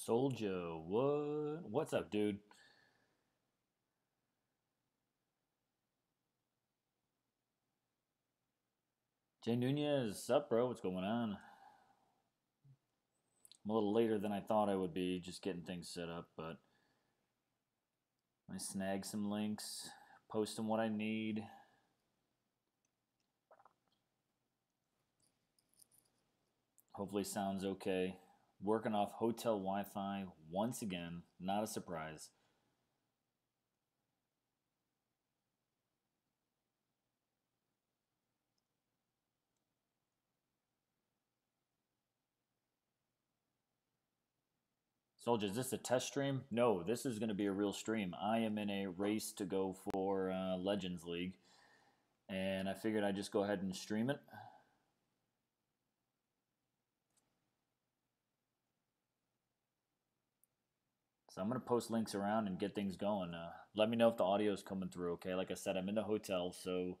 Soldier, what? What's up, dude? Jay Nunez, up, bro? What's going on? I'm a little later than I thought I would be, just getting things set up, but I snag some links, post them what I need. Hopefully, sounds okay. Working off hotel Wi Fi once again, not a surprise. Soldier, is this a test stream? No, this is going to be a real stream. I am in a race to go for Legends League, and I figured I'd just go ahead and stream it. So I'm gonna post links around and get things going. Let me know if the audio is coming through. Okay, like I said, I'm in the hotel, so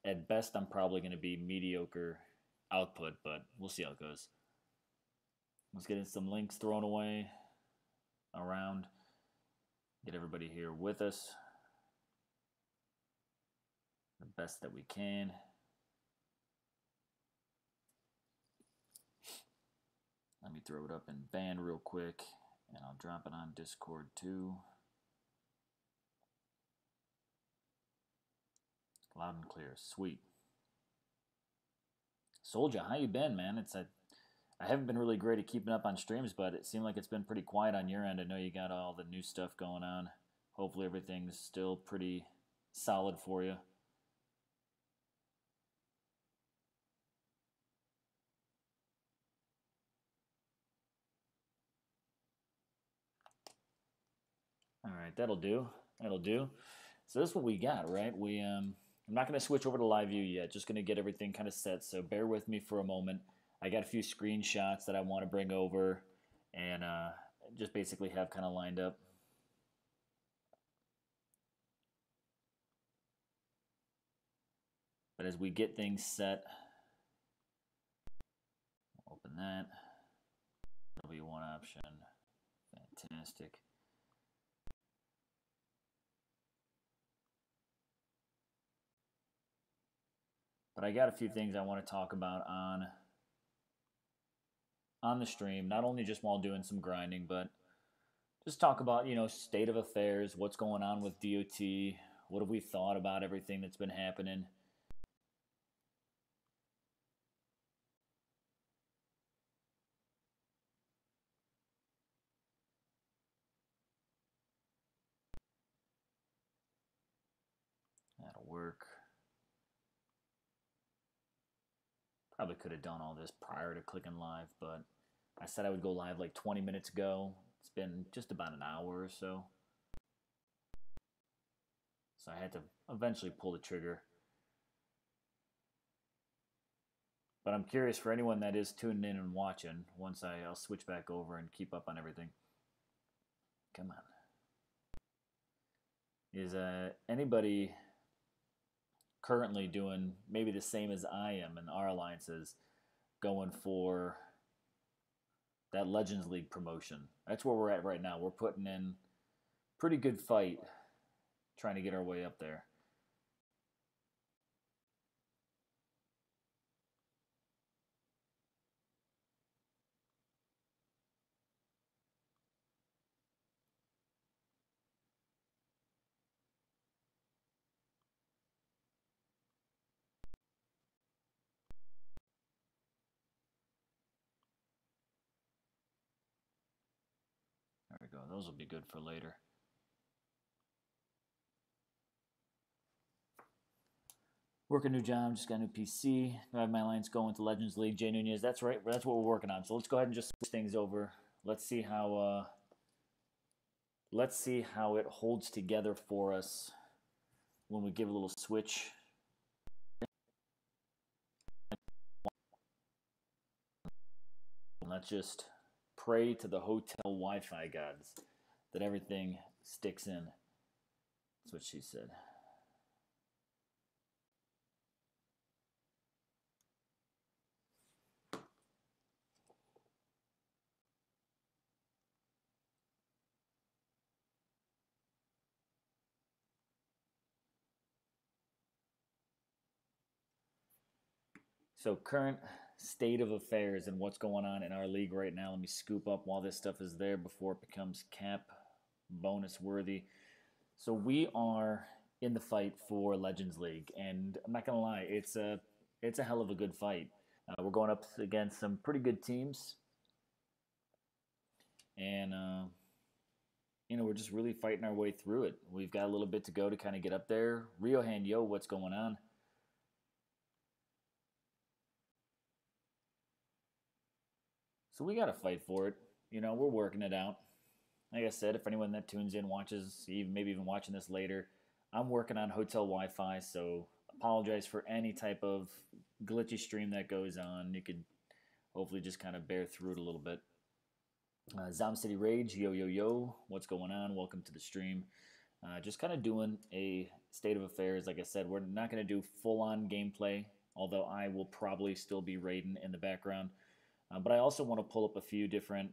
at best I'm probably gonna be mediocre output, but we'll see how it goes. Let's get in some links thrown away around. Get everybody here with us the best that we can. Let me throw it up in band real quick, and I'll drop it on Discord too. Loud and clear, sweet. Soldier, how you been, man? I haven't been really great at keeping up on streams, but it seemed like it's been pretty quiet on your end. I know you got all the new stuff going on. Hopefully everything's still pretty solid for you. All right, that'll do. That'll do. So this is what we got, right? I'm not going to switch over to live view yet. Just going to get everything kind of set. So bear with me for a moment. I got a few screenshots that I want to bring over and just basically have kind of lined up. But as we get things set, open that. That'll be one option. Fantastic. But I got a few things I want to talk about on the stream, not only just while doing some grinding, but just talk about, state of affairs, what's going on with DOT, what have we thought about everything that's been happening. That'll work. Probably could have done all this prior to clicking live, but I said I would go live like 20 minutes ago. It's been just about an hour or so. So I had to eventually pull the trigger. But I'm curious for anyone that is tuning in and watching, once I'll switch back over and keep up on everything. Come on. Is anybody currently doing maybe the same as I am in our alliances, going for that Legends League promotion? That's where we're at right now. We're putting in pretty good fight trying to get our way up there. There we go. Those will be good for later. Work a new job, just got a new PC. I have my alliance going to Legends League. Jay Nunez, that's right. That's what we're working on. So let's go ahead and just switch things over. Let's see how it holds together for us when we give a little switch. Let's just pray to the hotel Wi-Fi gods that everything sticks in. That's what she said. So, current state of affairs and what's going on in our league right now. Let me scoop up while this stuff is there before it becomes cap bonus worthy. So, we are in the fight for Legends League, and I'm not gonna lie, it's a hell of a good fight. We're going up against some pretty good teams, and we're just really fighting our way through it. We've got a little bit to go to kind of get up there. Riohan, yo, what's going on? So we got to fight for it. We're working it out. Like I said, if anyone that tunes in watches, even maybe even watching this later, I'm working on hotel Wi-Fi, so apologize for any type of glitchy stream that goes on. You could hopefully just kind of bear through it a little bit. Zom City Rage, yo yo yo, what's going on? Welcome to the stream. Just kind of doing a state of affairs. Like I said, we're not going to do full-on gameplay, although I will probably still be raiding in the background. But I also want to pull up a few different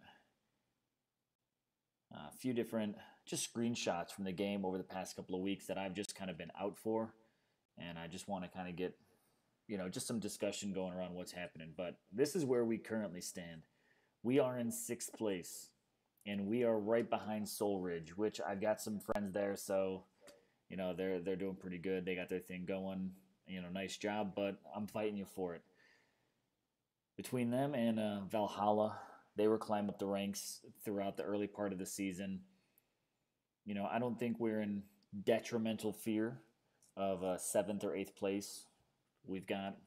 just screenshots from the game over the past couple of weeks that I've just kind of been out for, and I just want to kind of get just some discussion going around what's happening. But this is where we currently stand. We are in 6th place, and we are right behind Soul Ridge, which I've got some friends there, so they're doing pretty good. They got their thing going. Nice job, but I'm fighting you for it. Between them and Valhalla, they were climbing up the ranks throughout the early part of the season. I don't think we're in detrimental fear of 7th or 8th place. We've got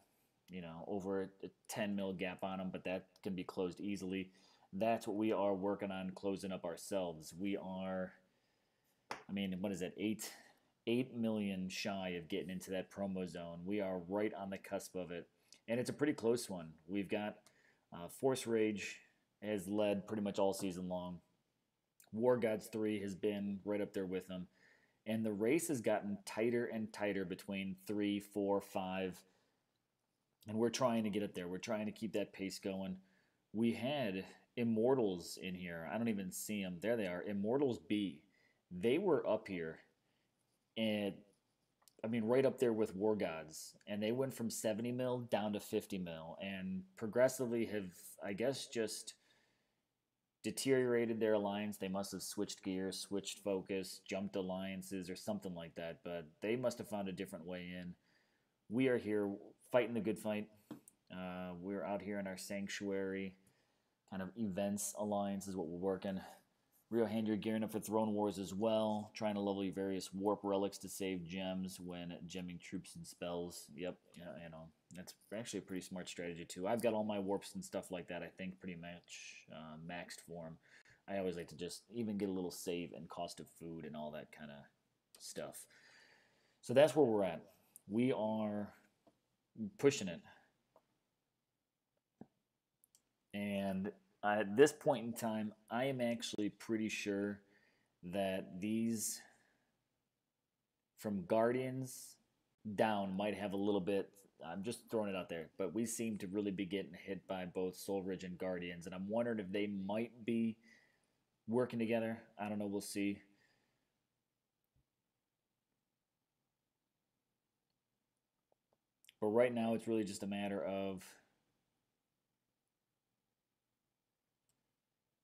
over a 10 mil gap on them, but that can be closed easily. That's what we are working on closing up ourselves. We are, what is it, 8 million shy of getting into that promo zone. We are right on the cusp of it, and it's a pretty close one. We've got Force Rage has led pretty much all season long. War Gods 3 has been right up there with them, and the race has gotten tighter and tighter between 3, 4, 5. And we're trying to get up there. We're trying to keep that pace going. We had Immortals in here. I don't even see them. There they are. Immortals B. They were up here. And, right up there with War Gods. And they went from 70 mil down to 50 mil. And progressively have, I guess, just deteriorated their alliance. They must have switched gears, switched focus, jumped alliances, or something like that. But they must have found a different way in. We are here fighting the good fight. We're out here in our sanctuary kind of events alliance is what we're working. Riohan, you're gearing up for Throne Wars as well, trying to level your various warp relics to save gems when gemming troops and spells. Yep, that's actually a pretty smart strategy too. I've got all my warps and stuff like that, I think, pretty much maxed for them. I always like to just even get a little save and cost of food and all that kind of stuff. So that's where we're at. We are pushing it. And at this point in time, I am actually pretty sure that these from Guardians down might have a little bit. I'm just throwing it out there, but we seem to really be getting hit by both Soul Ridge and Guardians, and I'm wondering if they might be working together. I don't know. We'll see. But right now, it's really just a matter of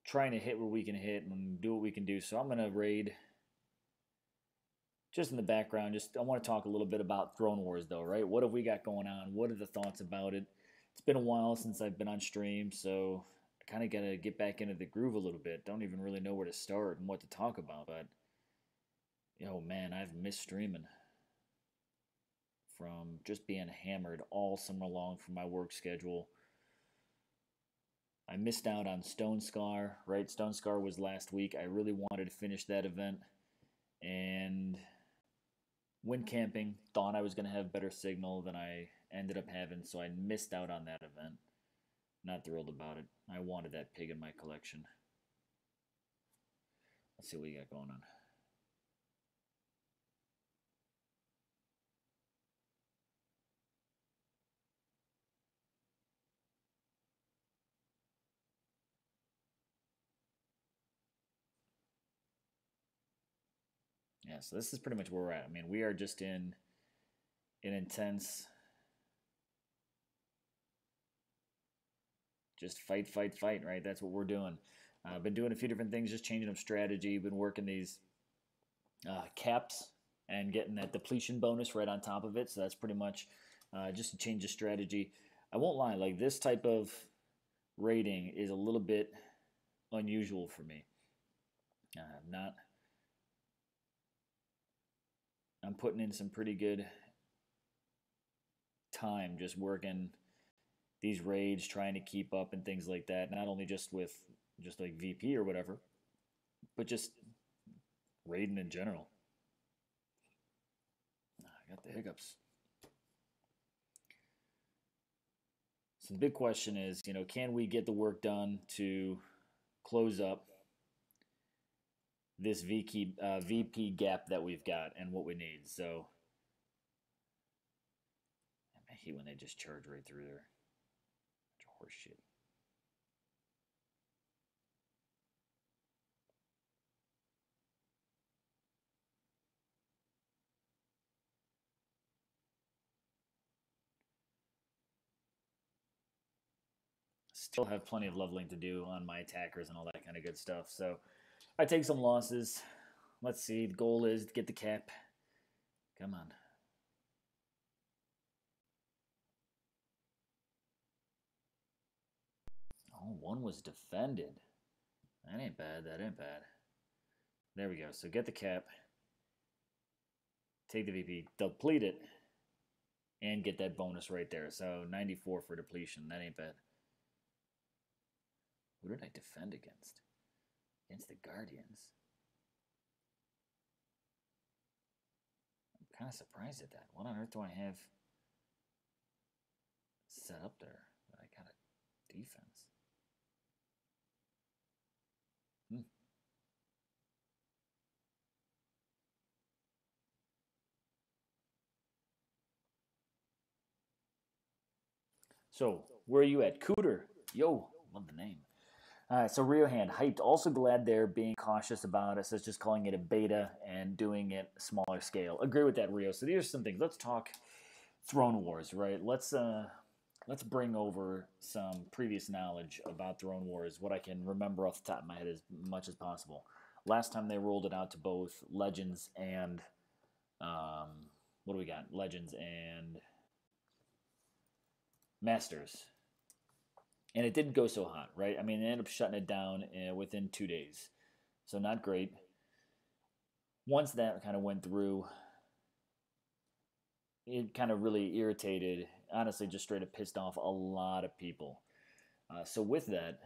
trying to hit what we can hit and do what we can do. So I'm going to raid just in the background. I want to talk a little bit about Throne Wars, though, right? What have we got going on? What are the thoughts about it? It's been a while since I've been on stream, so I kind of got to get back into the groove a little bit. Don't even really know where to start and what to talk about, but man, I've missed streaming from just being hammered all summer long from my work schedule. I missed out on Stone Scar, right? Stone Scar was last week. I really wanted to finish that event, and went camping, thought I was going to have better signal than I ended up having, so I missed out on that event. Not thrilled about it. I wanted that pig in my collection. Let's see what we got going on. Yeah, so this is pretty much where we're at. We are just in an intense just fight, fight, fight, right? That's what we're doing. I've been doing a few different things, just changing up strategy. Been working these caps and getting that depletion bonus right on top of it. So that's pretty much just a change of strategy. I won't lie, like this type of rating is a little bit unusual for me. Not. I'm putting in some pretty good time just working these raids, trying to keep up and things like that. Not only just with just like VP or whatever, but just raiding in general. I got the hiccups. So the big question is, can we get the work done to close up this VP gap that we've got and what we need? So I hate when they just charge right through there. Horse shit. Still have plenty of leveling to do on my attackers and all that kind of good stuff. So I take some losses. Let's see. The goal is to get the cap. Come on. Oh, one was defended. That ain't bad. That ain't bad. There we go. So get the cap. Take the VP. Deplete it. And get that bonus right there. So 94 for depletion. That ain't bad. Who did I defend against? Against the Guardians. I'm kind of surprised at that. What on earth do I have set up there that I got a defense? So, where are you at? Cooter. Yo, love the name. All right, so Rio Hand, hyped. Also glad they're being cautious about us. It's just calling it a beta and doing it smaller scale. Agree with that, Rio. So these are some things. Let's talk Throne Wars, right? Let's bring over some previous knowledge about Throne Wars, what I can remember off the top of my head as much as possible. Last time they rolled it out to both Legends and what do we got? Legends and Masters. And it didn't go so hot, right? I mean, they ended up shutting it down within 2 days. So not great. Once that kind of went through, it kind of really irritated, honestly, just straight up pissed off a lot of people. So with that,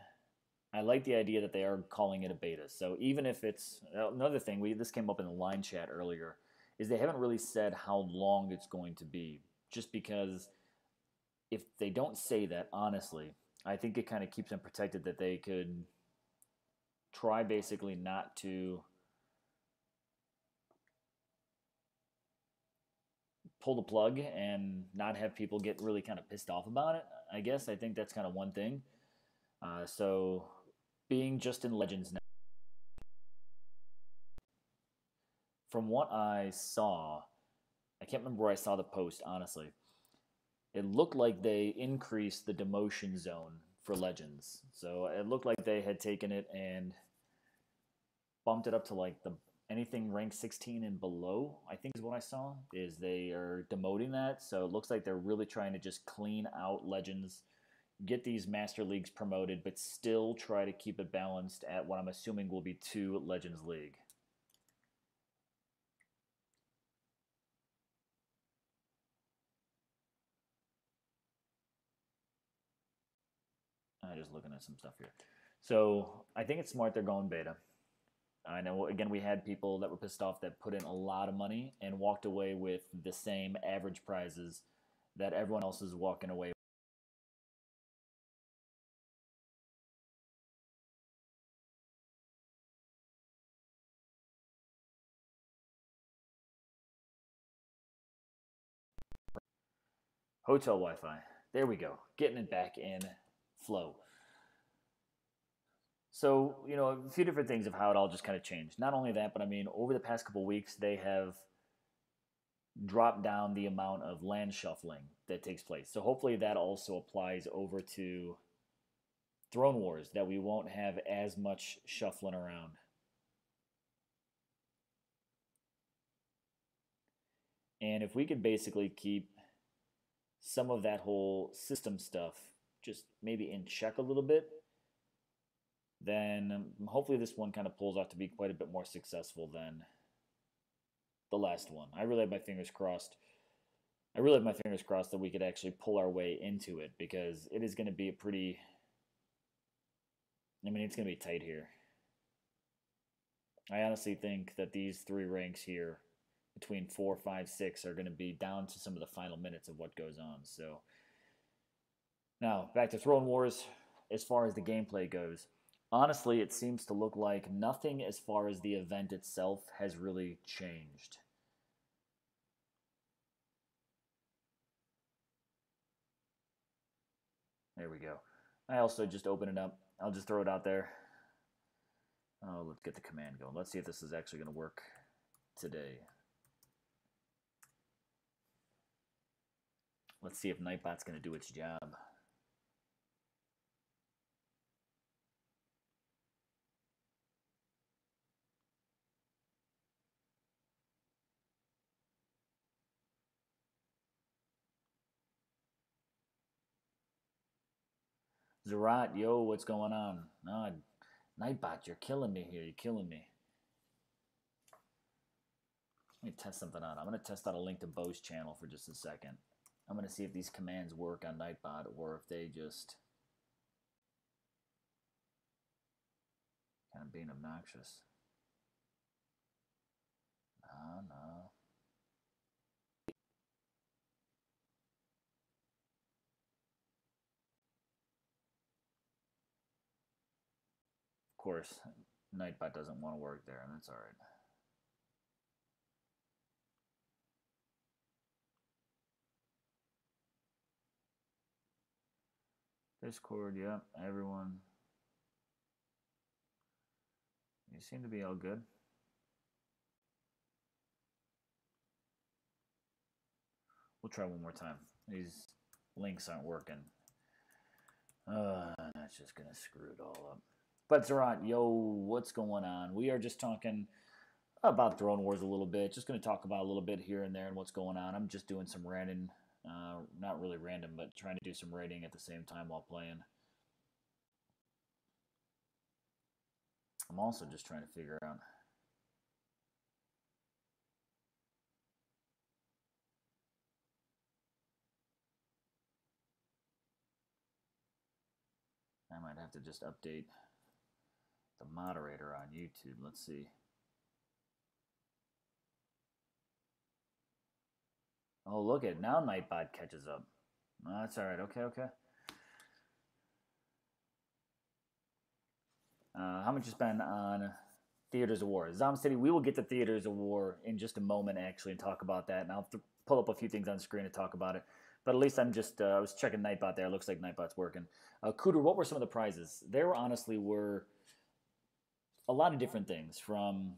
I like the idea that they are calling it a beta. So even if it's another thing, this came up in the line chat earlier, is they haven't really said how long it's going to be. Just because if they don't say that, honestly, I think it kind of keeps them protected that they could try basically not to pull the plug and not have people get really kind of pissed off about it. I guess I think that's kind of one thing. So being just in Legends now, from what I saw, I can't remember where I saw the post, honestly. It looked like they increased the demotion zone for Legends. So it looked like they had taken it and bumped it up to like the anything ranked 16 and below, I think is what I saw, is they are demoting that. So it looks like they're really trying to just clean out Legends, get these Master Leagues promoted, but still try to keep it balanced at what I'm assuming will be 2 Legends League. I'm just looking at some stuff here. So I think it's smart they're going beta. I know, again, we had people that were pissed off that put in a lot of money and walked away with the same average prizes that everyone else is walking away with. Hotel Wi-Fi. There we go. Getting it back in flow. So, a few different things of how it all just kind of changed. Not only that, but I mean, over the past couple weeks, they have dropped down the amount of land shuffling that takes place. So hopefully that also applies over to Throne Wars, that we won't have as much shuffling around. And if we could basically keep some of that whole system stuff just maybe in check a little bit, then hopefully this one kind of pulls out to be quite a bit more successful than the last one. I really have my fingers crossed. I really have my fingers crossed that we could actually pull our way into it, because it is going to be a pretty. I mean, it's going to be tight here. I honestly think that these three ranks here, between 4, 5, 6, are going to be down to some of the final minutes of what goes on. So now back to Throne Wars. As far as the gameplay goes, honestly, it seems to look like nothing as far as the event itself has really changed. There we go. I also just open it up. I'll just throw it out there. Oh, let's get the command going. Let's see if this is actually going to work today. Let's see if Nightbot's going to do its job. Zerat, yo, what's going on? No, Nightbot, you're killing me here. You're killing me. Let me test something out. I'm going to test out a link to Bo's channel for just a second. I'm going to see if these commands work on Nightbot or if they just kind of being obnoxious. No. Of course, Nightbot doesn't want to work there, and that's all right. Discord, yep, everyone. You seem to be all good. We'll try one more time. These links aren't working. That's just going to screw it all up. But Zerat, yo, what's going on? We are just talking about Throne Wars a little bit. Just going to talk about a little bit here and there and what's going on. I'm just doing some random, not really random, but trying to do some raiding at the same time while playing. I'm also just trying to figure out. I might have to just update the moderator on YouTube. Let's see. Oh, look at now Nightbot catches up. Oh, that's all right. Okay. How much you spend on Theaters of War? Zom City, we will get to Theaters of War in just a moment, actually, and talk about that. And I'll pull up a few things on screen to talk about it. But at least I'm just, I was checking Nightbot there. It looks like Nightbot's working. Cooter, what were some of the prizes? There honestly were a lot of different things, from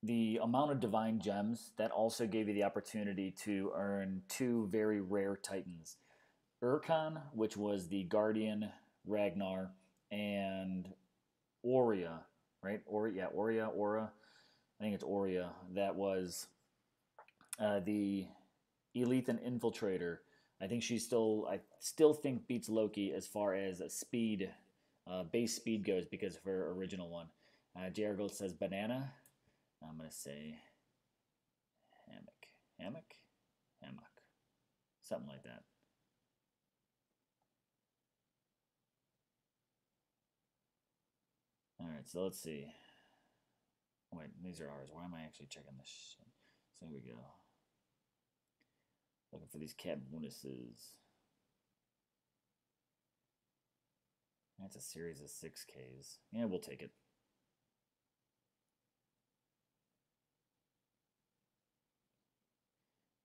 the amount of divine gems that also gave you the opportunity to earn 2 very rare titans. Urkon, which was the Guardian Ragnar, and Aurea, right? Aura. I think it's Aurea. That was the Elite and Infiltrator. I still think beats Loki as far as speed, base speed goes, because of her original one. Jerigold says banana. I'm going to say hammock, something like that. All right, so let's see. Wait, these are ours. Why am I actually checking this? So here we go. Looking for these cat bonuses. That's a series of 6Ks. Yeah, we'll take it.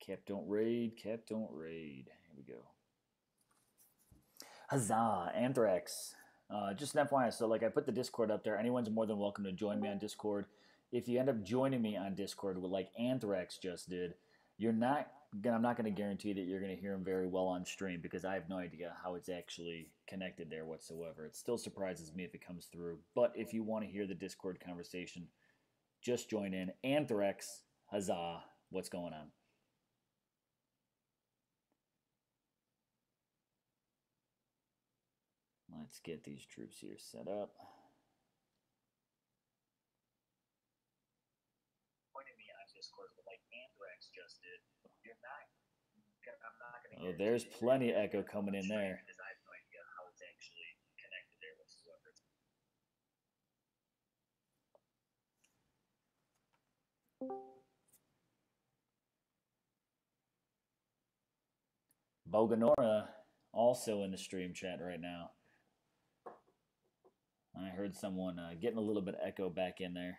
Cap don't raid. Here we go. Huzzah, Anthrax. Just an FYI, so like I put the Discord up there. Anyone's more than welcome to join me on Discord. If you end up joining me on Discord, like Anthrax just did, you're not again, I'm not going to guarantee that you're going to hear him very well on stream because I have no idea how it's actually connected there whatsoever. It still surprises me if it comes through. But if you want to hear the Discord conversation, just join in. Anthrax, huzzah, what's going on? Let's get these troops here set up. Oh, there's plenty of echo coming in there. Boganora also in the stream chat right now. I heard someone getting a little bit of echo back in there.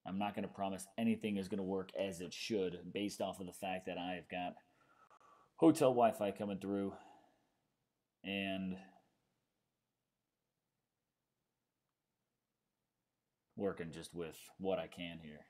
I'm not going to promise anything is going to work as it should based off of the fact that I've got hotel Wi-Fi coming through and working just with what I can here.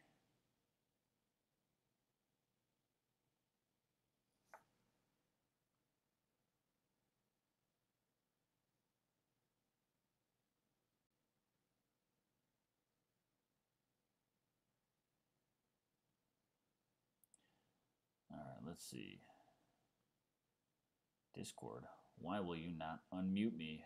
All right, let's see. Discord, why will you not unmute me?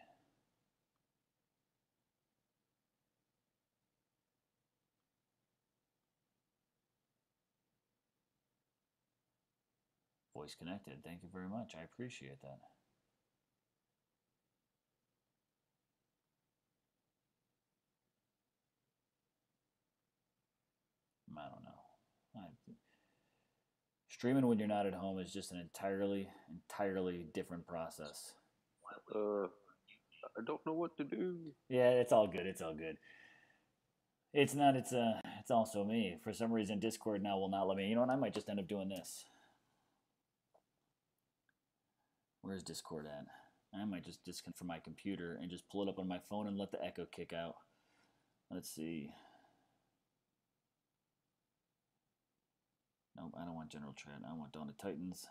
Voice connected. Thank you very much. I appreciate that. I don't know. Streaming when you're not at home is just an entirely different process. I don't know what to do. Yeah, it's all good. It's all good. It's not. It's also me. For some reason, Discord now will not let me. You know what? I might just end up doing this. Where's Discord at? I might just disconnect from my computer and just pull it up on my phone and let the echo kick out. Let's see. Nope, I don't want general chat. I want Dawn of Titans.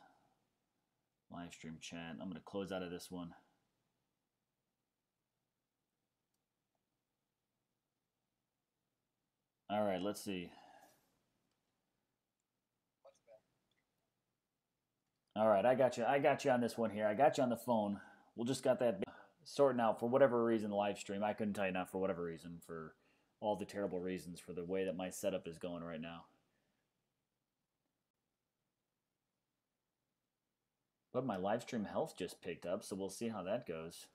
Live stream chat. I'm going to close out of this one. All right, let's see. All right, I got you. I got you on this one here. I got you on the phone. We'll just got that sorting out for whatever reason. The live stream. I couldn't tell you not for whatever reason. For all the terrible reasons for the way that my setup is going right now. But my live stream health just picked up, so we'll see how that goes.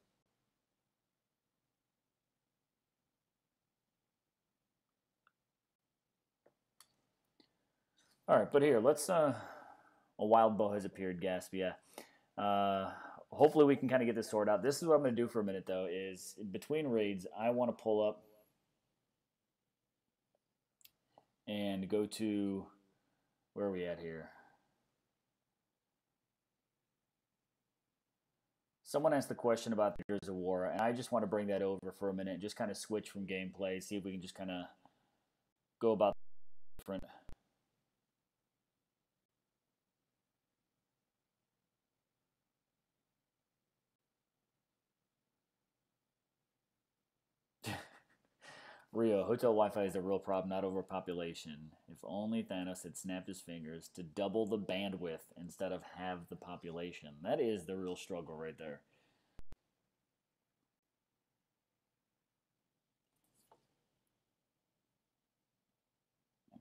All right, but here, let's, a wild bow has appeared, Gasp, yeah. Hopefully we can kind of get this sorted out. This is what I'm going to do for a minute, though, is between raids, I want to pull up and go to, where are we at here? Someone asked the question about the Gears of War, and I just want to bring that over for a minute and just kind of switch from gameplay, see if we can just kind of go about different. Rio, hotel Wi-Fi is a real problem, not overpopulation. If only Thanos had snapped his fingers to double the bandwidth instead of halve the population. That is the real struggle right there.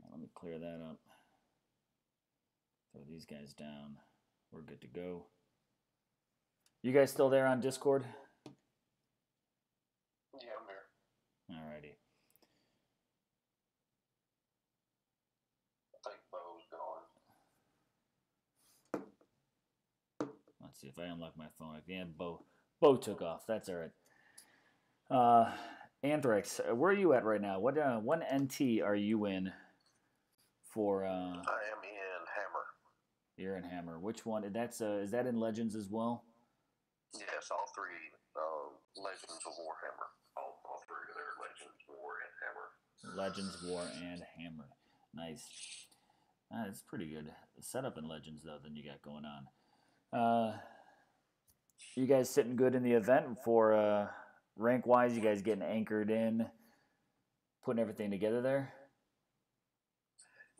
Let me clear that up. Throw these guys down. We're good to go. You guys still there on Discord? Yeah, I'm here. Alrighty. I think Bo's gone. Let's see if I unlock my phone again. Bo took off. That's all right. Anthrax, where are you at right now? What NT are you in for? I am in Hammer. You're in Hammer. Which one? That's is that in Legends as well? Yes, all three Legends of Warhammer. All three of their Legends, War, and Hammer. Legends, War, and Hammer. Nice. It's pretty good setup in Legends though. Than you got going on. You guys sitting good in the event for rank wise? You guys getting anchored in, putting everything together there?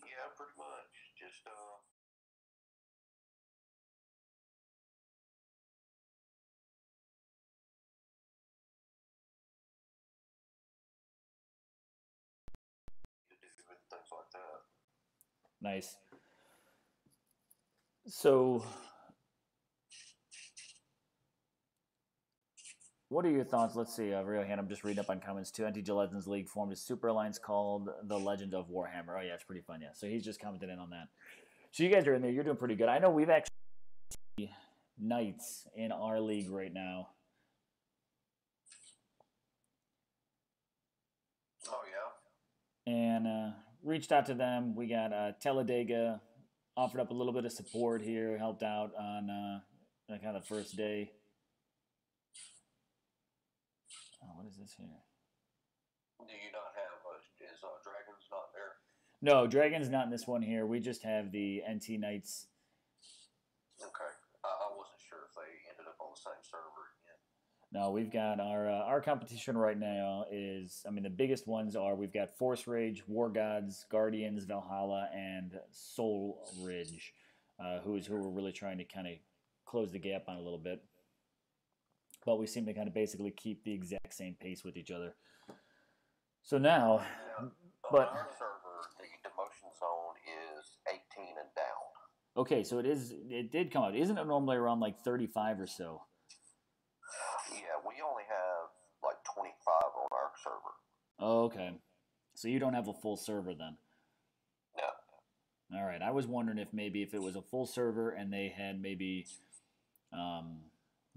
Yeah, pretty much. Just to do and things like that. Nice. So, what are your thoughts? Let's see, Real Hand, I'm just reading up on comments too. NTG Legends League formed a super alliance called the Legend of Warhammer. Oh, yeah, it's pretty fun, yeah. So he's just commented in on that. So you guys are in there. You're doing pretty good. I know we've actually Knights in our league right now. Oh, yeah. And reached out to them. We got Talladega offered up a little bit of support here, helped out on kind of the first day. Oh, what is this here? Do you not have is Dragons not there? No, Dragon's not in this one here. We just have the NT Knights. Okay, I wasn't sure if they ended up on the same server again. No, we've got our competition right now is, I mean, the biggest ones are we've got Force Rage, War Gods, Guardians, Valhalla, and Soul Ridge, who we're really trying to kind of close the gap on a little bit. But we seem to kind of basically keep the exact same pace with each other. So now, but on our server, the demotion zone is 18 and down. Okay, so it did come out. Isn't it normally around like 35 or so? Yeah, we only have like 25 on our server. Oh, okay. So you don't have a full server then? No. All right. I was wondering if maybe if it was a full server and they had maybe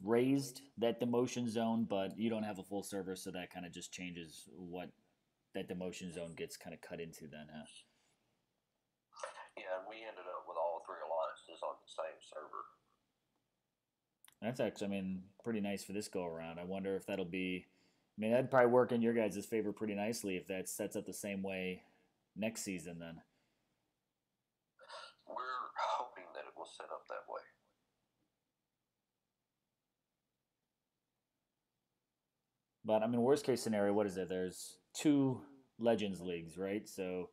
raised that demotion zone, but you don't have a full server, so that kind of just changes what that demotion zone gets kind of cut into then, huh? Yeah, and we ended up with all three alliances on the same server. That's actually, I mean, pretty nice for this go around. I wonder if that'll be, I mean, that'd probably work in your guys' favor pretty nicely if that sets up the same way next season then. We're hoping that it will set up that way. But, I mean, worst case scenario, what is it? There's 2 Legends Leagues, right? So,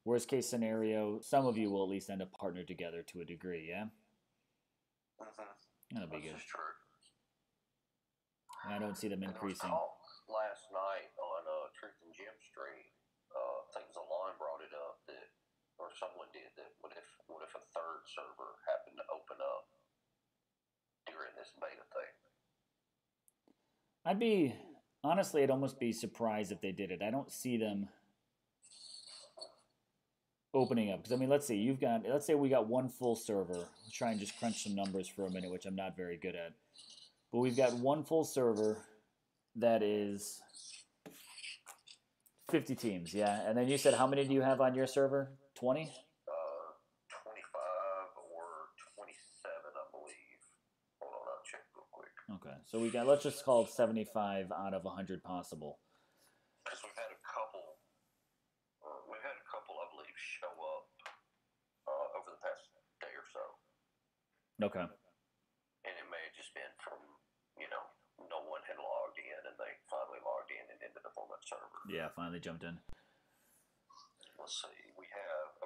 worst case scenario, some of you will at least end up partnered together to a degree, yeah? Mm-hmm. That'll be good. That's true. And I don't see them increasing. Last night on Truth and Gem stream, I think Zalon brought it up that, or someone did, that what if a third server happened to open up during this beta thing? Honestly, I'd almost be surprised if they did it. I don't see them opening up. Because, I mean, let's say we got one full server. Let's try and just crunch some numbers for a minute, which I'm not very good at. But we've got one full server that is 50 teams, yeah? And then you said how many do you have on your server? 20? 25 or 27, I believe. Hold on, I'll check real quick. Okay, so let's just call it 75 out of 100 possible. Because we've had a couple, I believe, show up over the past day or so. Okay. And it may have just been from, no one had logged in and they finally logged in and ended up on that server. Yeah, finally jumped in. Let's see, we're up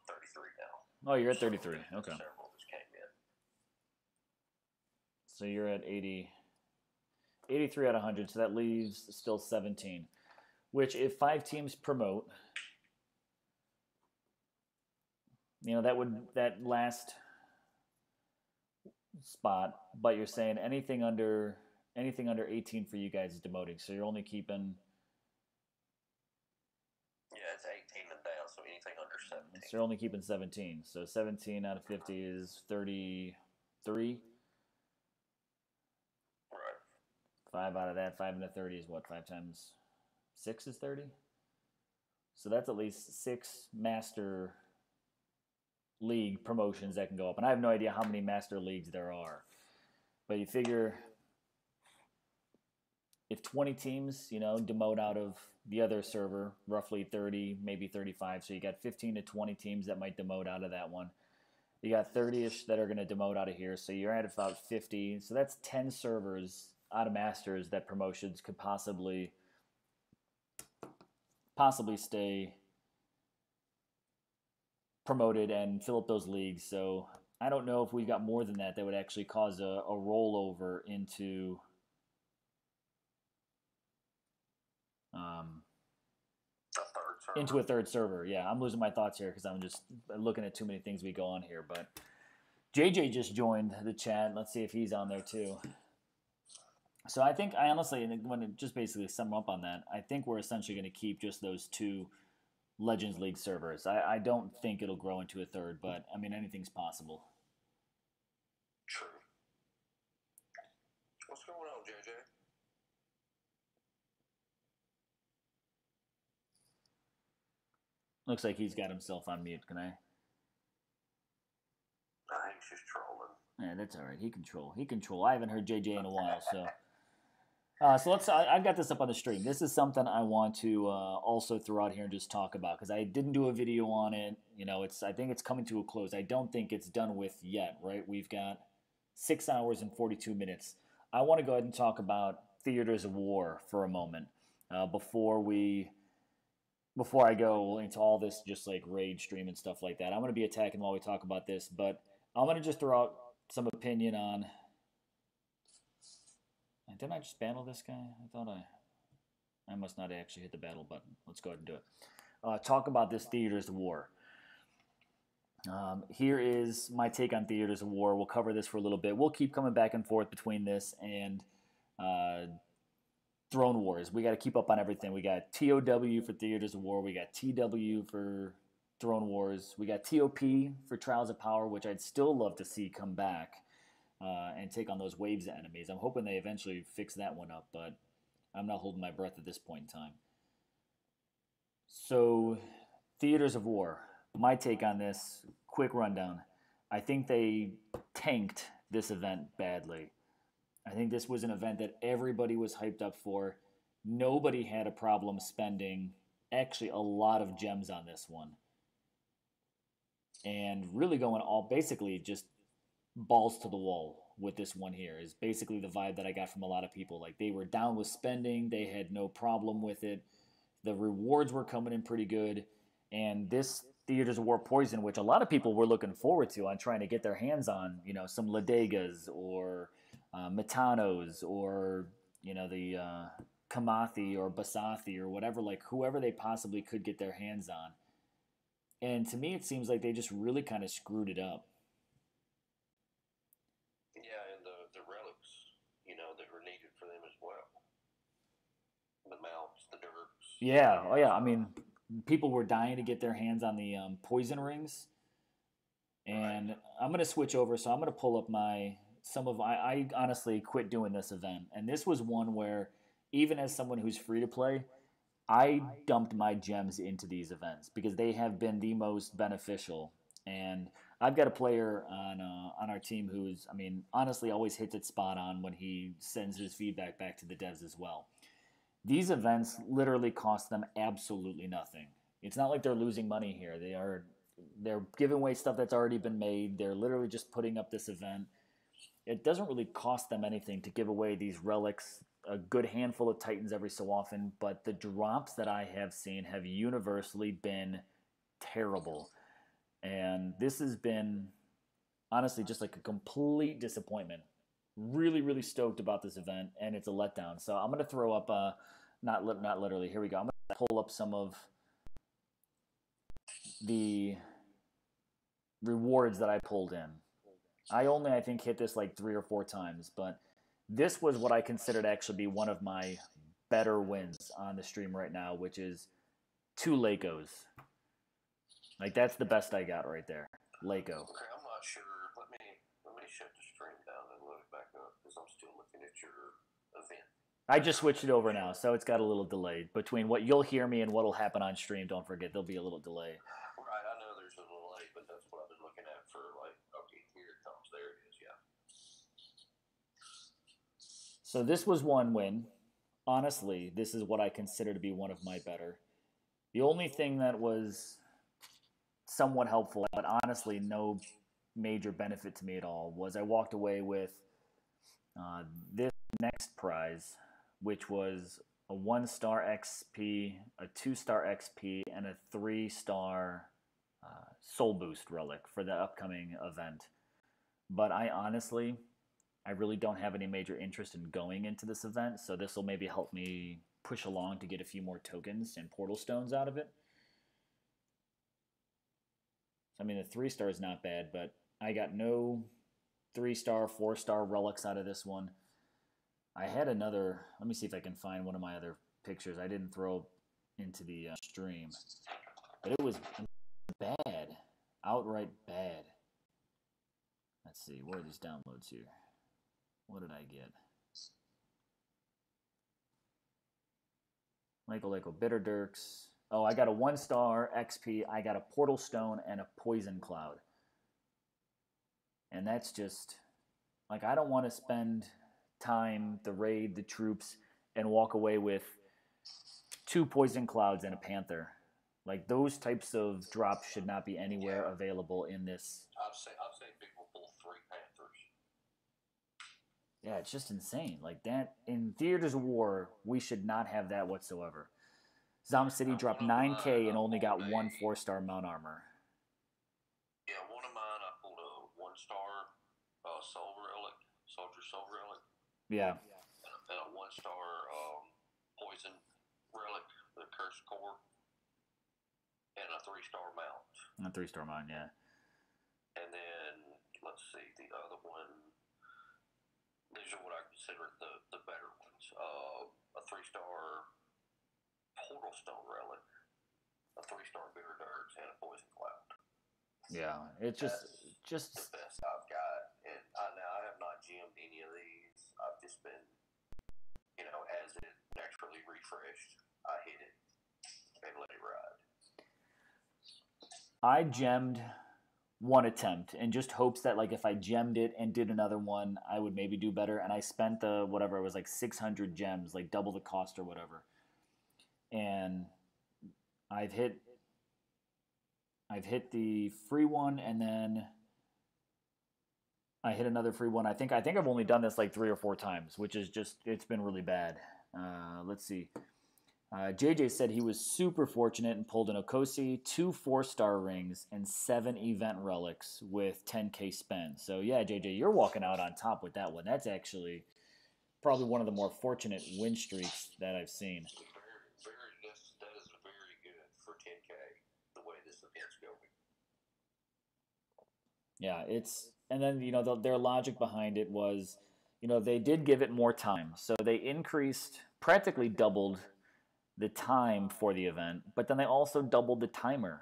33 now. Oh, you're at 33, okay. Several just came in. So you're at 83 out of 100, so that leaves still 17. Which, if 5 teams promote, that last spot, but you're saying anything under 18 for you guys is demoting, so you're only keeping. Yeah, it's 18 and down, so anything under 17. So you're only keeping 17. So 17 out of 50 is 33. Right. 5 out of that, 5 into 30 is what? 5 times 6 is 30. So that's at least 6 master league promotions that can go up, and I have no idea how many master leagues there are. But you figure if 20 teams, demote out of the other server, roughly 30, maybe 35, so you got 15 to 20 teams that might demote out of that one. You got 30-ish that are going to demote out of here, so you're at about 50. So that's 10 servers out of Masters that promotions could possibly stay promoted and fill up those leagues. So I don't know if we got more than that would actually cause a rollover into a third server. Yeah, I'm losing my thoughts here because I'm just looking at too many things we go on here. But JJ just joined the chat. Let's see if he's on there too. So I honestly, when it just basically sum up on that, I think we're essentially going to keep just those 2 Legends League servers. I don't think it'll grow into a third, but I mean, anything's possible. True. What's going on, JJ? Looks like he's got himself on mute. Can I? I think he's just trolling. Yeah, that's all right. He control. I haven't heard JJ in a while, so. So let's. I've got this up on the stream. This is something I want to also throw out here and just talk about because I didn't do a video on it. I think it's coming to a close. I don't think it's done with yet. Right? We've got 6 hours and 42 minutes. I want to go ahead and talk about Theaters of War for a moment before I go into all this just like raid stream and stuff like that. I'm going to be attacking while we talk about this, but I'm going to just throw out some opinion on. Didn't I just battle this guy? I thought I must not actually hit the battle button. Let's go ahead and do it. Talk about this Theaters of War. Here is my take on Theaters of War. We'll cover this for a little bit. We'll keep coming back and forth between this and Throne Wars. We got to keep up on everything. We got TOW for Theaters of War. We got TW for Throne Wars. We got TOP for Trials of Power, which I'd still love to see come back. And take on those waves of enemies. I'm hoping they eventually fix that one up, but I'm not holding my breath at this point in time. So, Theaters of War. My take on this, quick rundown. I think they tanked this event badly. I think this was an event that everybody was hyped up for. Nobody had a problem spending actually a lot of gems on this one. And really going all basically just balls to the wall with this one here is basically the vibe that I got from a lot of people. Like they were down with spending, they had no problem with it. The rewards were coming in pretty good, and this Theaters of War Poison, which a lot of people were looking forward to on trying to get their hands on, some Ladegas or Metanos or the Kamathi or Basathi or whatever, like whoever they possibly could get their hands on. And to me, it seems like they just really kind of screwed it up. Yeah, and the relics, that were needed for them as well. The mounts, the dirks. Yeah, oh yeah. I mean, people were dying to get their hands on the poison rings. And right. I'm going to switch over, so I'm going to pull up I honestly quit doing this event. And this was one where, even as someone who's free to play, I dumped my gems into these events because they have been the most beneficial. And I've got a player on our team who's, honestly always hits it spot on when he sends his feedback back to the devs as well. These events literally cost them absolutely nothing. It's not like they're losing money here. They're giving away stuff that's already been made. They're literally just putting up this event. It doesn't really cost them anything to give away these relics, a good handful of Titans every so often, but the drops that I have seen have universally been terrible. And this has been, honestly, just like a complete disappointment. Really, really stoked about this event, and it's a letdown. So I'm going to throw up, not literally, here we go. I'm going to pull up some of the rewards that I pulled in. I think, hit this like 3 or 4 times, but this was what I considered actually be one of my better wins on the stream right now, which is 2 Lakos. Like, that's the best I got right there. Lako. Okay, I'm not sure. Let me shut the stream down and load it back up because I'm still looking at your event. I just switched it over now, so it's got a little delay. Between what you'll hear me and what will happen on stream, don't forget, there'll be a little delay. Right, I know there's a delay, but that's what I've been looking at for, okay, here it comes. There it is, yeah. So this was one win. honestly, this is what I consider to be one of my better. The only thing that was somewhat helpful, but honestly, no major benefit to me at all, was I walked away with uh, this next prize, which was a 1-star XP, a 2-star XP, and a 3-star Soul Boost relic for the upcoming event. But I really don't have any major interest in going into this event, so this will maybe help me push along to get a few more tokens and portal stones out of it. So, I mean, the 3-star is not bad, but I got no 3-star, 4-star relics out of this one. I had another. Let me see if I can find one of my other pictures. I didn't throw into the stream, but it was bad, outright bad. Let's see, where are these downloads here? What did I get? Leko Bitter Dirks. Oh, I got a 1-star XP. I got a Portal Stone and a Poison Cloud. And that's just like, I don't want to spend time, the raid, the troops, and walk away with 2 Poison Clouds and a Panther. Like, those types of drops should not be anywhere available in this. I've seen people pull 3 Panthers. Yeah, it's just insane. Like, that in Theaters of War, we should not have that whatsoever. Zom City dropped 9K and only got 1 4-star mount armor. Yeah, one of mine, I pulled a 1-star Soldier Soul Relic. Yeah. And a 1-star Poison Relic, the Cursed Core. And a 3-star mount. A 3-star mount, yeah. And then, let's see, the other one, these are what I consider the better ones. A 3-star Portal Stone Relic, a 3-star Bitter Dirks, and a Poison Cloud. Yeah, it's just the best I've got. And I have not GM'd any of these. I've just been, as it naturally refreshed, I hit it and let it ride. I gemmed one attempt in just hopes that, like, if I gemmed it and did another one, I would maybe do better. And I spent whatever, it was like 600 gems, like double the cost or whatever. And I've hit the free one, and then I hit another free one. I think I've only done this like 3 or 4 times, which is just, it's been really bad. Let's see. JJ said he was super fortunate and pulled an Okosi, 2 4-star rings, and 7 event relics with 10K spent. So yeah, JJ, you're walking out on top with that one. That's actually probably one of the more fortunate win streaks that I've seen. That is very good for 10K, the way this event's going. Yeah, and then their logic behind it was, they did give it more time, so they practically doubled the time for the event, but then they also doubled the timer.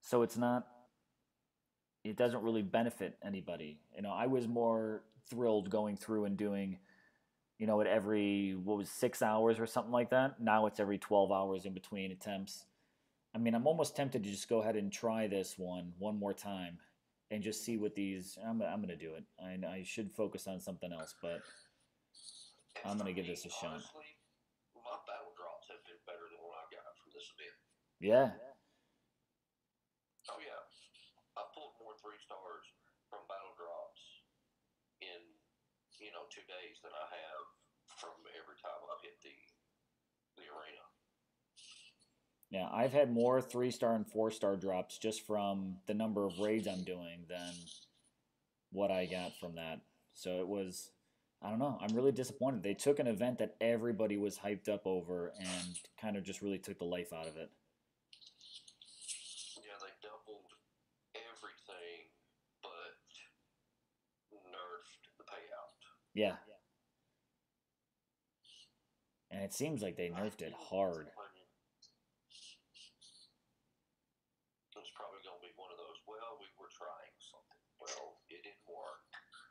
So it doesn't really benefit anybody. I was more thrilled going through and doing, at every, 6 hours or something like that. Now it's every 12 hours in between attempts. I mean, I'm almost tempted to just go ahead and try this one more time and just see what these. I'm going to do it. I should focus on something else, but I'm going to give this a shot. Honestly, my battle drops have been better than what I got from this event. Yeah. Oh, yeah. I pulled more 3-stars from battle drops in, 2 days than I have from every time I've hit the arena. Yeah, I've had more 3-star and 4-star drops just from the number of raids I'm doing than what I got from that. So it was, I don't know, I'm really disappointed. They took an event that everybody was hyped up over and kind of just really took the life out of it. Yeah, they doubled everything but nerfed the payout. Yeah. And it seems like they nerfed it hard. It's probably going to be one of those, well, we were trying something. Well, it didn't work.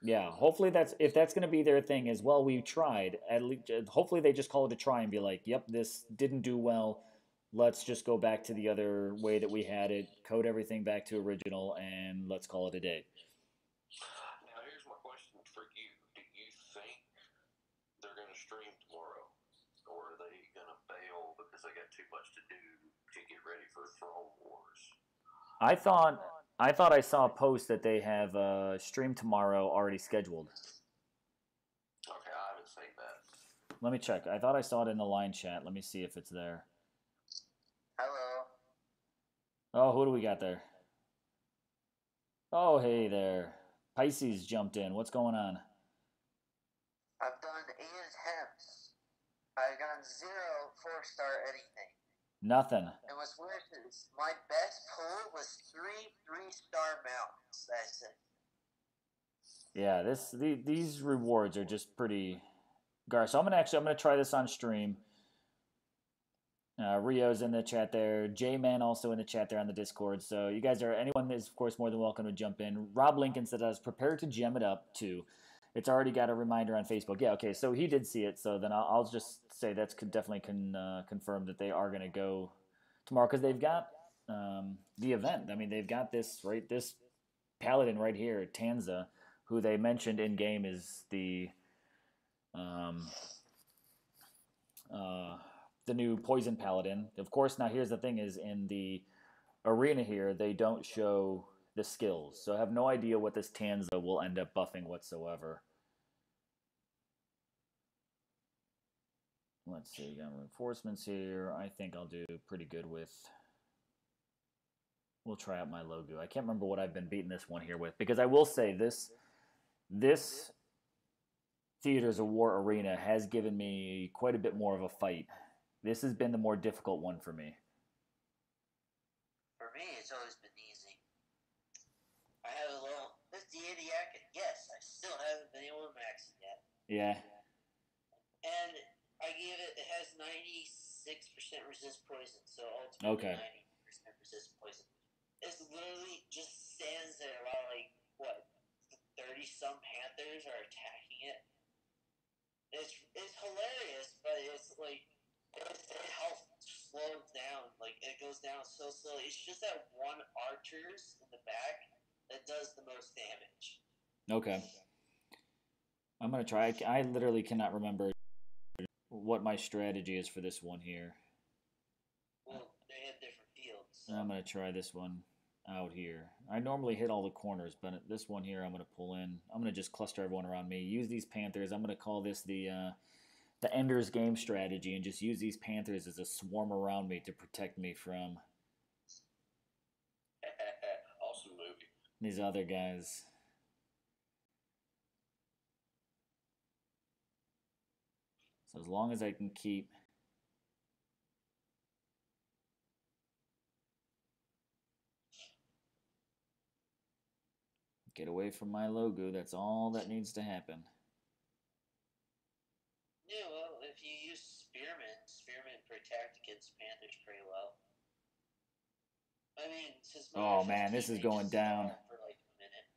Yeah, hopefully if that's going to be their thing as well, we tried. At least, hopefully they just call it a try and be like, yep, this didn't do well. Let's just go back to the other way that we had it, code everything back to original, and let's call it a day. Now, here's my question for you. Do you think they're going to stream tomorrow? because they got too much to do to get ready for Throne Wars. I thought I saw a post that they have stream tomorrow already scheduled. Okay, I haven't seen that. Let me check. I thought I saw it in the line chat. Let me see if it's there. Hello. Oh, who do we got there? Oh, hey there. Pisces jumped in. What's going on? I've done 8 attempts. I've gotten 0 4-star anything. Nothing. And what's worse is my best pull was 3 3-star mounts. That's it. Yeah, these rewards are just pretty gar. So I'm gonna try this on stream. Rio's in the chat there. J-Man also in the chat there on the Discord. So you guys anyone is of course more than welcome to jump in. Rob Lincoln said I was prepared to gem it up too. It's already got a reminder on Facebook. Yeah, okay, so he did see it. So then I'll just say that's definitely confirm that they are gonna go tomorrow because they've got the event. I mean, they've got this paladin right here, Tanza, who they mentioned in game is the new poison paladin. Of course, now here's the thing: is in the arena here they don't show the skills, so I have no idea what this Tanza will end up buffing whatsoever. Let's see, got reinforcements here. I think I'll do pretty good with. We'll try out my logo. I can't remember what I've been beating this one here with, because I will say this Theaters of War arena has given me quite a bit more of a fight. This has been the more difficult one for me. For me, it's always been easy. I have a little 50-80 Yakut. Yes, I still haven't been able to max it yet. Yeah. And I gave it has 96% resist poison, so ultimately Okay. 90% resist poison. It literally just stands there while, like, what, 30-some Panthers are attacking it. It's hilarious, but it's like its health slows down. Like, it goes down so slowly. It's just that one archers in the back that does the most damage. Okay. I'm going to try. I literally cannot remember what my strategy is for this one here. Well, they have different fields. So. I'm going to try this one out here. I normally hit all the corners, but this one here I'm going to pull in. I'm going to just cluster everyone around me. Use these Panthers. I'm going to call this the Ender's Game strategy and just use these Panthers as a swarm around me to protect me from Awesome movie. These other guys. So as long as I can keep get away from my logo, that's all that needs to happen. Yeah, well, if you use Spearmint protect against Panthers pretty well. I mean, since oh man, this is going down. For like a minute.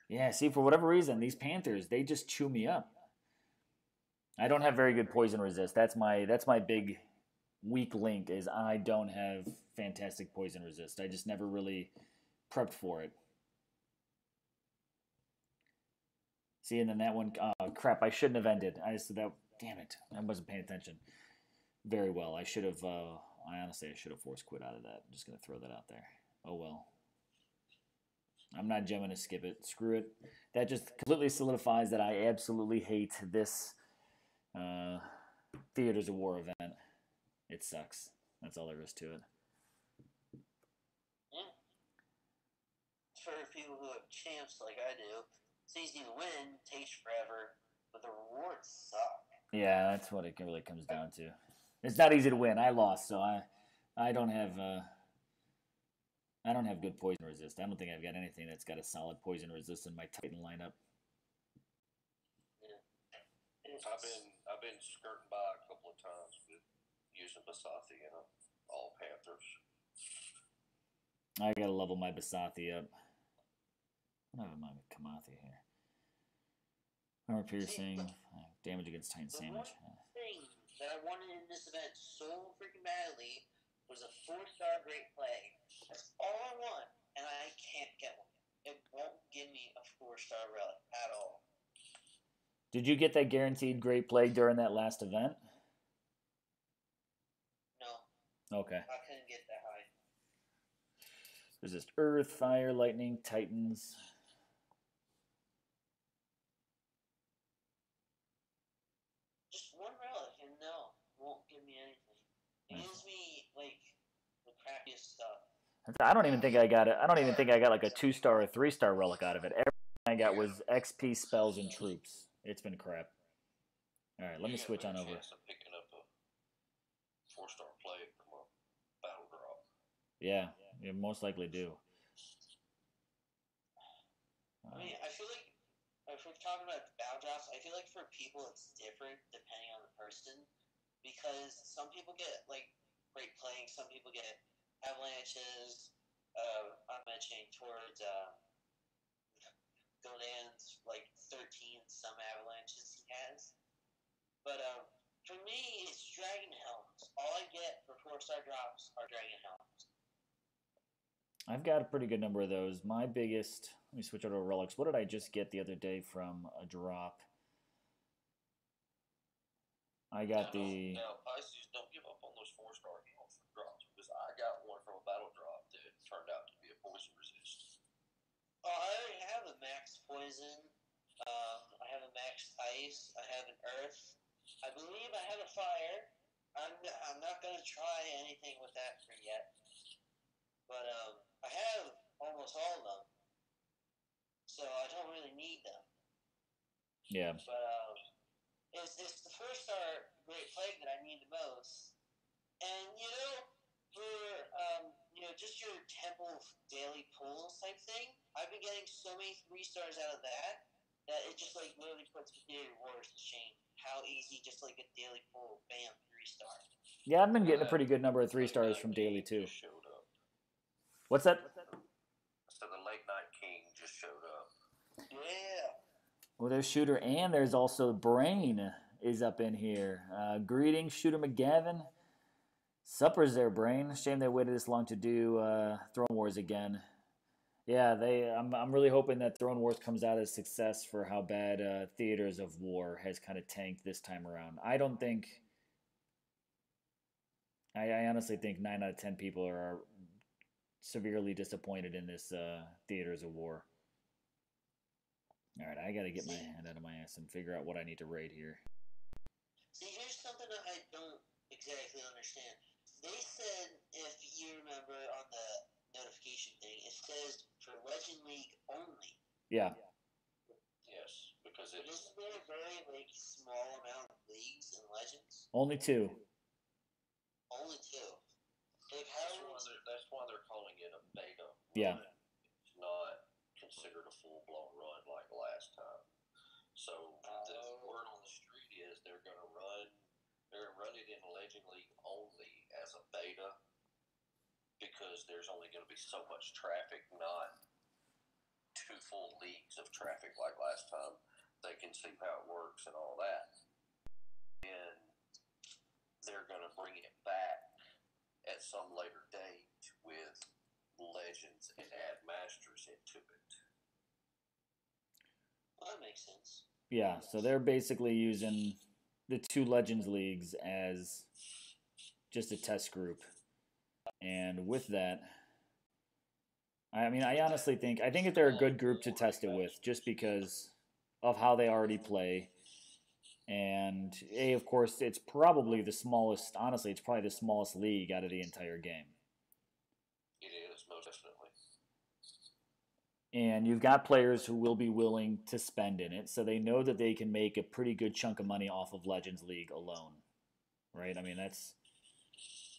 Yeah, see, for whatever reason, these Panthers, they just chew me up. I don't have very good poison resist. That's my big weak link is I don't have fantastic poison resist. I just never really prepped for it. See, and then that one, crap, I shouldn't have ended. Damn it, I wasn't paying attention very well. I should have, I honestly should have force quit out of that. I'm just going to throw that out there. Oh well. I'm not gemming to skip it. Screw it. That just completely solidifies that I absolutely hate this Theaters of War event. It sucks. That's all there is to it. Yeah. For people who have champs like I do, it's easy to win, takes forever, but the rewards suck. Yeah, that's what it really comes down to. It's not easy to win. I lost, so I don't have good poison resist. I don't think I've got anything that's got a solid poison resist in my Titan lineup. Yeah. I've been skirting by a couple of times with using Basathi and all Panthers. I gotta level my Basathi up. I don't have my Kamathi here. Armor piercing, damage against Titan sandwich. One thing that I wanted in this event so freaking badly was a 4-star Great Plague. That's all I want, and I can't get one. It won't give me a 4-star relic at all. Did you get that guaranteed Great Plague during that last event? No, Okay. I couldn't get that high. Resist Earth, Fire, Lightning, Titans. Just one relic, and no, won't give me anything. It gives me like the crappiest stuff. I don't even think I got it. I don't even think I got like a 2-star or 3-star relic out of it. Everything I got was XP spells and troops. It's been crap. All right, let me switch on over. Picking up a 4-star plague from a battle drop. Yeah, you most likely do. I mean, I feel like if we're talking about battle drops, I feel like for people it's different depending on the person, because some people get like Great Plague, some people get avalanches. I'm mentioning towards Godan's like 13 some avalanches he has. But for me, it's Dragon Helms. All I get for 4-star drops are Dragon Helms. I've got a pretty good number of those. My biggest, let me switch over to relics. What did I just get the other day from a drop? I got the. Now, Pisces, don't give up on those 4-star heals for drops, because I got one from a battle drop that turned out to be a poison resist. Oh, I already have a max poison. I have a max ice. I have an earth. I believe I have a fire. I'm not gonna try anything with that for yet. But I have almost all of them, so I don't really need them. Yeah. But it's the 4-star Great Plague that I need the most. And for just your temple daily pulls type thing, I've been getting so many 3-stars out of that it just like literally puts Theater Wars to shame. How easy just like a daily pull, bam, 3-star. Yeah, I've been getting a pretty good number of 3-stars from daily too. What's that? So the Late Night King just showed up. Yeah. Well, there's Shooter, and there's also Brain is up in here. Greetings, Shooter McGavin. Supper's there, Brain. Shame they waited this long to do Throne Wars again. Yeah, I'm really hoping that Throne Wars comes out as success for how bad Theaters of War has kind of tanked this time around. I don't think. I honestly think 9 out of 10 people are severely disappointed in this Theaters of War. All right, I got to get my head out of my ass and figure out what I need to raid here. See, here's something that I don't exactly understand. They said, if you remember on the notification thing, it says for Legend League only. Yeah. Yes, because it isn't there a very small amount of leagues in Legends? Only 2. Only 2. That's why they're calling it a beta. Yeah. It's not considered a full-blown run like last time. So the word on the street is they're going to run it in Legend League only as a beta, because there's only going to be so much traffic, not 2 full leagues of traffic like last time. They can see how it works and all that. And they're going to bring it back at some later date with Legends and add Masters into it. Well, that makes sense. Yeah, so they're basically using the 2 Legends Leagues as just a test group. And with that, I mean, I honestly think that they're a good group to test it with, just because of how they already play. And of course, it's probably the smallest. Honestly, it's probably the smallest league out of the entire game. It is, most definitely. And you've got players who will be willing to spend in it, so they know that they can make a pretty good chunk of money off of Legends League alone, right? I mean,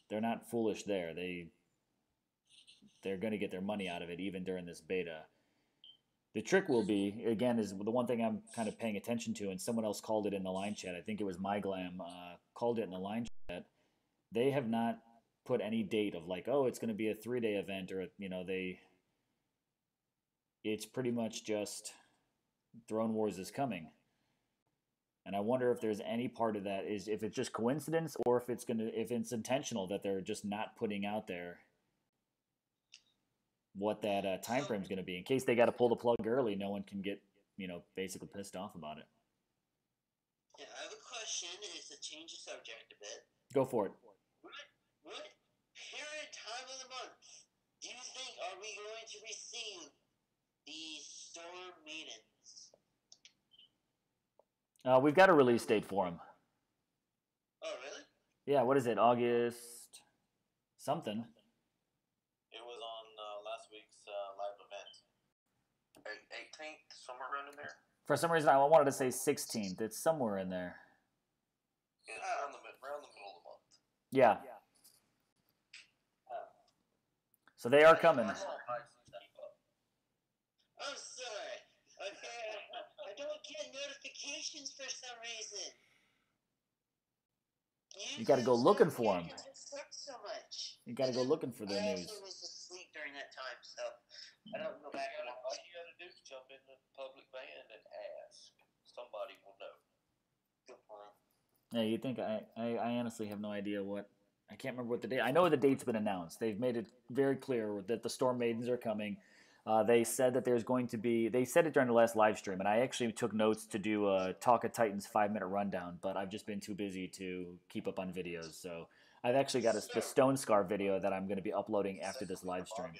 they're not foolish there. They're going to get their money out of it even during this beta. The trick will be, again, is the one thing I'm kind of paying attention to, and someone else called it in the line chat. I think it was MyGlam called it in the line chat. They have not put any date of like, oh, it's going to be a 3-day event, or it's pretty much just Throne Wars is coming. And I wonder if there's any part of that is if it's just coincidence, or if it's intentional that they're just not putting out there what that time frame is going to be, in case they got to pull the plug early. No one can get basically pissed off about it. Yeah, I have a question. It's to change the subject a bit. Go for it. What period time of the month do you think are we going to receive the Storm Maidens? We've got a release date for them. Oh, really? Yeah, what is it? August something. It was on last week's live event. 18th, somewhere around in there. For some reason, I wanted to say 16th. It's somewhere in there. It's around the middle of the month. Yeah. So they are coming. I'm sorry. Okay, I don't get notifications for some reason. You got to go looking for them. It sucks so much. You got to go looking for their I news. actually was asleep during that time, so I don't go back and All watch. you gotta do is jump in the public band and ask. Somebody will know. Good point. Yeah, you think I honestly have no idea what. I can't remember what the date. I know the date's been announced. They've made it very clear that the Storm Maidens are coming. They said that there's going to be. They said it during the last live stream, and I actually took notes to do a Talk of Titans 5-minute rundown, but I've just been too busy to keep up on videos. So I've actually got the Stone Scar video that I'm going to be uploading after this live stream.